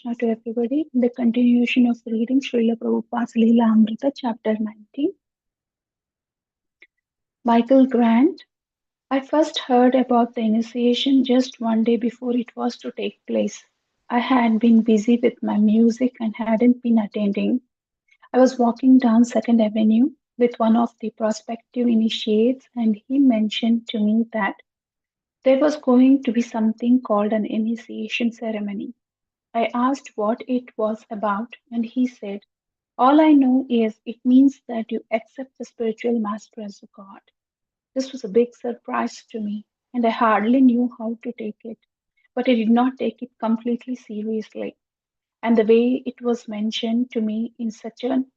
Krishna to everybody. In the continuation of reading Srila Prabhupada's Lilamrita, chapter 19. Michael Grant. I first heard about the initiation just one day before it was to take place. I had been busy with my music and hadn't been attending. I was walking down Second Avenue with one of the prospective initiates, and he mentioned to me that there was going to be something called an initiation ceremony. I asked what it was about, and he said, all I know is it means that you accept the spiritual master as a God. This was a big surprise to me, and I hardly knew how to take it. But I did not take it completely seriously, and the way it was mentioned to me in such an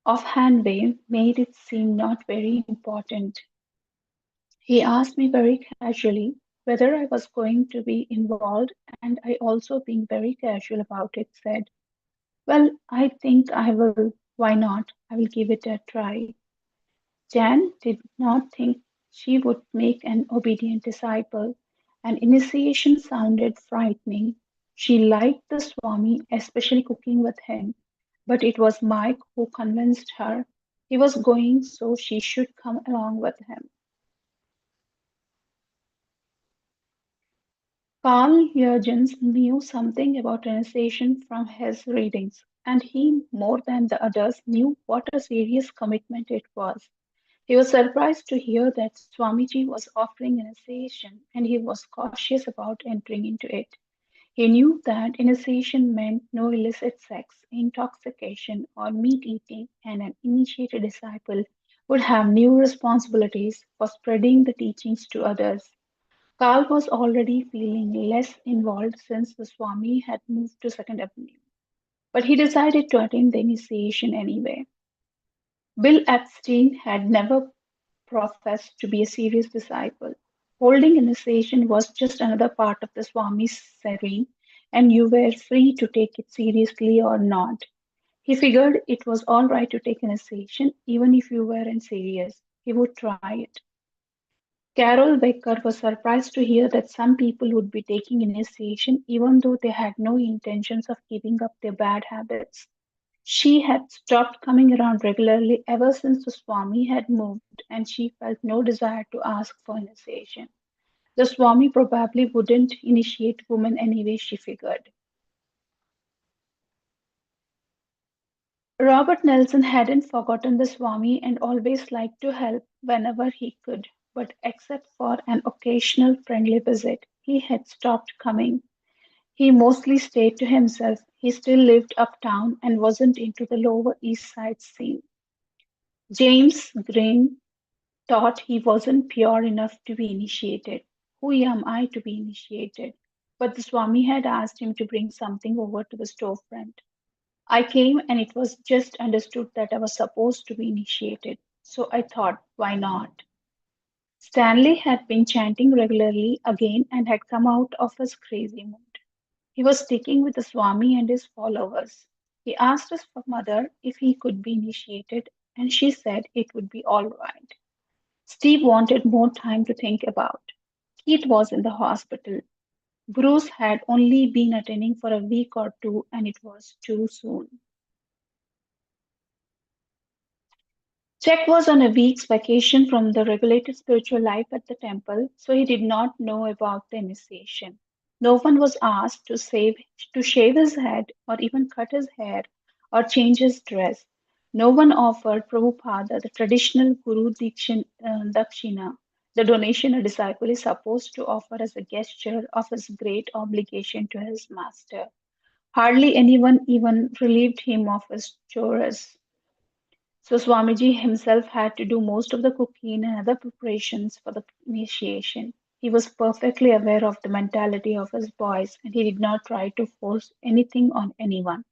offhand way made it seem not very important. He asked me very casually whether I was going to be involved, and I also, being very casual about it, said, well, I think I will. Why not? I will give it a try. Jan did not think she would make an obedient disciple, and initiation sounded frightening. She liked the Swami, especially cooking with him, but it was Mike who convinced her he was going, so she should come along with him. Carl Jurgens knew something about initiation from his readings, and he, more than the others, knew what a serious commitment it was. He was surprised to hear that Swamiji was offering initiation, and he was cautious about entering into it. He knew that initiation meant no illicit sex, intoxication, or meat eating, and an initiated disciple would have new responsibilities for spreading the teachings to others. Carl was already feeling less involved since the Swami had moved to Second Avenue, but he decided to attend the initiation anyway. Bill Epstein had never professed to be a serious disciple. Holding initiation was just another part of the Swami's serene, and you were free to take it seriously or not. He figured it was all right to take initiation, even if you weren't serious. He would try it. Carol Becker was surprised to hear that some people would be taking initiation even though they had no intentions of giving up their bad habits. She had stopped coming around regularly ever since the Swami had moved, and she felt no desire to ask for initiation. The Swami probably wouldn't initiate women anyway, she figured. Robert Nelson hadn't forgotten the Swami and always liked to help whenever he could, but except for an occasional friendly visit, he had stopped coming. He mostly stayed to himself. He still lived uptown and wasn't into the Lower East Side scene. James Green thought he wasn't pure enough to be initiated. Who am I to be initiated? But the Swami had asked him to bring something over to the storefront. I came and it was just understood that I was supposed to be initiated. So I thought, why not? Stanley had been chanting regularly again and had come out of his crazy mood. He was sticking with the Swami and his followers. He asked his mother if he could be initiated, and she said it would be all right. Steve wanted more time to think about. Keith was in the hospital. Bruce had only been attending for a week or two, and it was too soon. Jack was on a week's vacation from the regulated spiritual life at the temple, so he did not know about the initiation. No one was asked to shave his head or even cut his hair or change his dress. No one offered Prabhupada the traditional Dakshina, the donation a disciple is supposed to offer as a gesture of his great obligation to his master. Hardly anyone even relieved him of his chores. So Swamiji himself had to do most of the cooking and other preparations for the initiation. He was perfectly aware of the mentality of his boys and he did not try to force anything on anyone.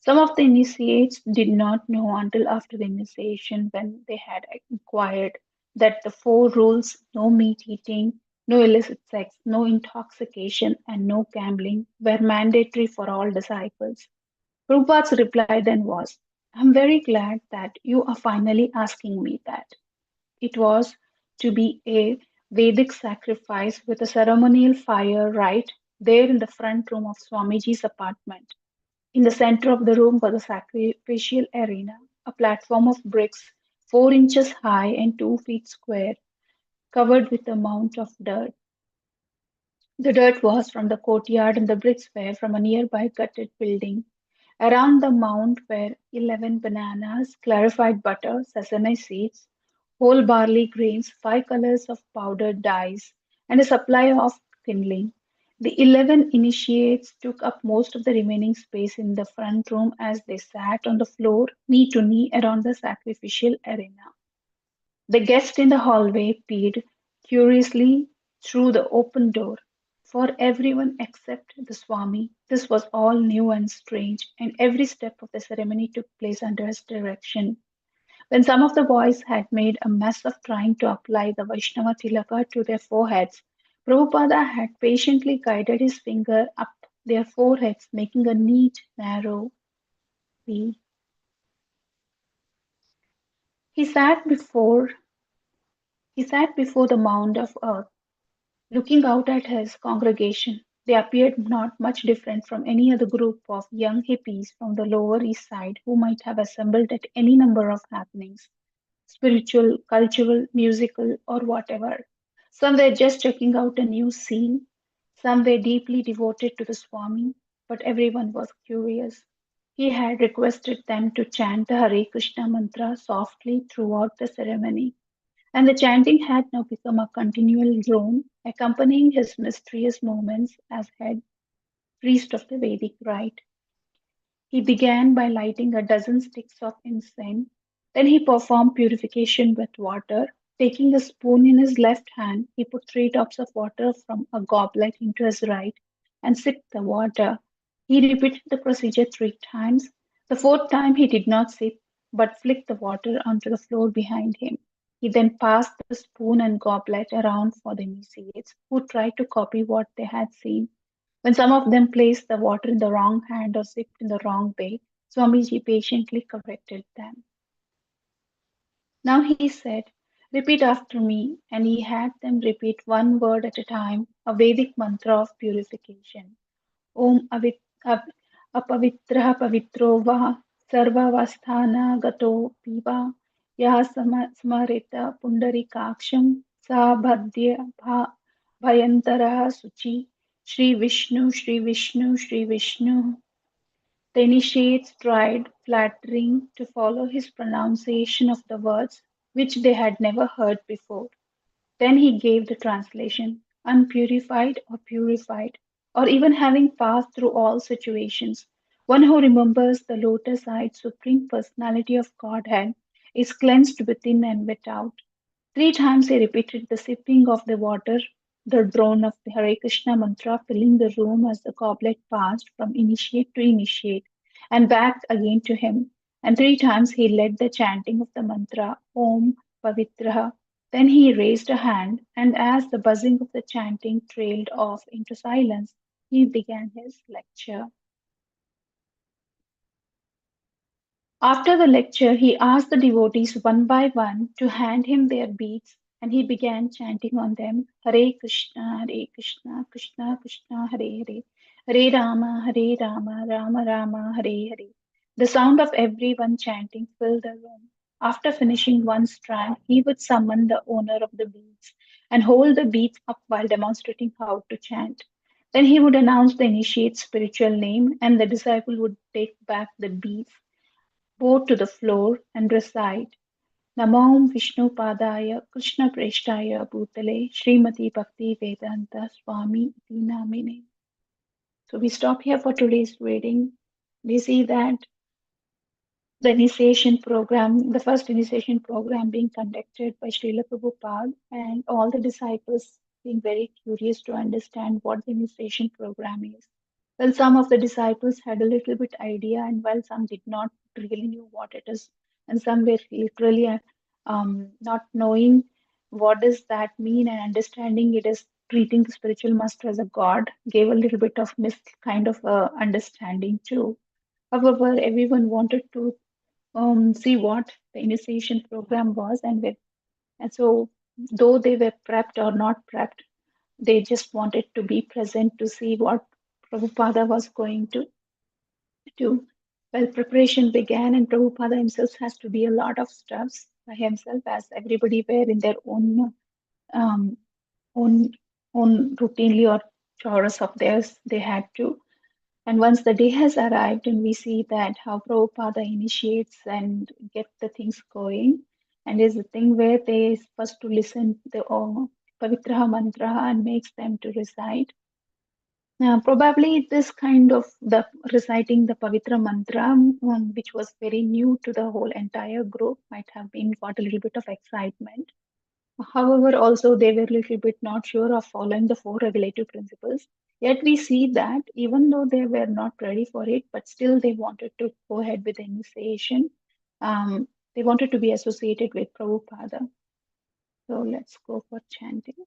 Some of the initiates did not know until after the initiation when they had inquired that the four rules no meat eating, no illicit sex, no intoxication, and no gambling were mandatory for all disciples. Prabhupada's reply then was, I'm very glad that you are finally asking me that. It was to be a Vedic sacrifice with a ceremonial fire rite there in the front room of Swamiji's apartment. In the center of the room was a sacrificial arena, a platform of bricks 4 inches high and 2 feet square, covered with a mound of dirt. The dirt was from the courtyard and the bricks were from a nearby gutted building. Around the mound were 11 bananas, clarified butter, sesame seeds, whole barley grains, 5 colors of powdered dyes, and a supply of kindling. The 11 initiates took up most of the remaining space in the front room as they sat on the floor, knee to knee, around the sacrificial arena. The guest in the hallway peered curiously through the open door. For everyone except the Swami, this was all new and strange, and every step of the ceremony took place under his direction. When some of the boys had made a mess of trying to apply the Vaishnava tilaka to their foreheads, Prabhupada had patiently guided his finger up their foreheads, making a neat, narrow V. He sat before he sat before the mound of earth, looking out at his congregation. They appeared not much different from any other group of young hippies from the Lower East Side who might have assembled at any number of happenings, spiritual, cultural, musical, or whatever. Some were just checking out a new scene, some were deeply devoted to the Swami, but everyone was curious. He had requested them to chant the Hare Krishna mantra softly throughout the ceremony, and the chanting had now become a continual drone, accompanying his mysterious movements as head priest of the Vedic rite. He began by lighting a dozen sticks of incense. Then he performed purification with water. Taking a spoon in his left hand, he put 3 drops of water from a goblet into his right and sipped the water. He repeated the procedure 3 times. The fourth time he did not sip, but flicked the water onto the floor behind him. He then passed the spoon and goblet around for the initiates, who tried to copy what they had seen. When some of them placed the water in the wrong hand or sipped in the wrong way, Swamiji patiently corrected them. Now he said, "Repeat after me," and he had them repeat one word at a time, a Vedic mantra of purification. Om Apavitraha Pavitro Va Sarvavasthana Gato Piva Yah Smarita Pundarikaksham Sa Bhadya Bhayantara Suchi Shri Vishnu Shri Vishnu Shri Vishnu. The initiates tried, flattering, to follow his pronunciation of the words, which they had never heard before. Then he gave the translation, unpurified or purified, or even having passed through all situations. One who remembers the lotus eyed Supreme Personality of Godhead is cleansed within and without. 3 times he repeated the sipping of the water, the drone of the Hare Krishna mantra filling the room as the goblet passed from initiate to initiate and back again to him. And 3 times he led the chanting of the mantra Om Pavitraha. Then he raised a hand, and as the buzzing of the chanting trailed off into silence, he began his lecture. After the lecture, he asked the devotees one by one to hand him their beads, and he began chanting on them Hare Krishna, Krishna Krishna, Hare Hare, Hare Rama, Rama Rama, Hare Hare. The sound of everyone chanting filled the room. After finishing one strand, he would summon the owner of the beads and hold the beads up while demonstrating how to chant. Then he would announce the initiate's spiritual name, and the disciple would take back the beads, bow to the floor, and recite Namam Vishnu Padaya Krishna Preshtaya Bhutale Srimati Bhakti Vedanta Swami Iti Namine. So we stop here for today's reading. We see that the initiation program, the first initiation program being conducted by Srila Prabhupada, and all the disciples being very curious to understand what the initiation program is. Well, some of the disciples had a little bit idea, and while some did not really knew what it is, and some were literally not knowing what does that mean and understanding it as treating the spiritual master as a god, gave a little bit of kind of understanding too. However, everyone wanted to see what the initiation program was, and so though they were prepped or not prepped, They just wanted to be present to see what Prabhupada was going to do. Well, preparation began, and Prabhupada himself has to be a lot of stuffs by himself, as everybody were in their um, own own routinely or chores of theirs they had to. And once the day has arrived, and we see that how Prabhupada initiates and get the things going, and is the thing where they first to listen the Pavitra mantra and makes them to recite. Probably this kind of the reciting the Pavitra mantra, which was very new to the whole entire group, might have been got a little bit of excitement. However, also they were a little bit not sure of following the four regulative principles. Yet we see that even though they were not ready for it, but still they wanted to go ahead with the initiation. They wanted to be associated with Prabhupada. So let's go for chanting.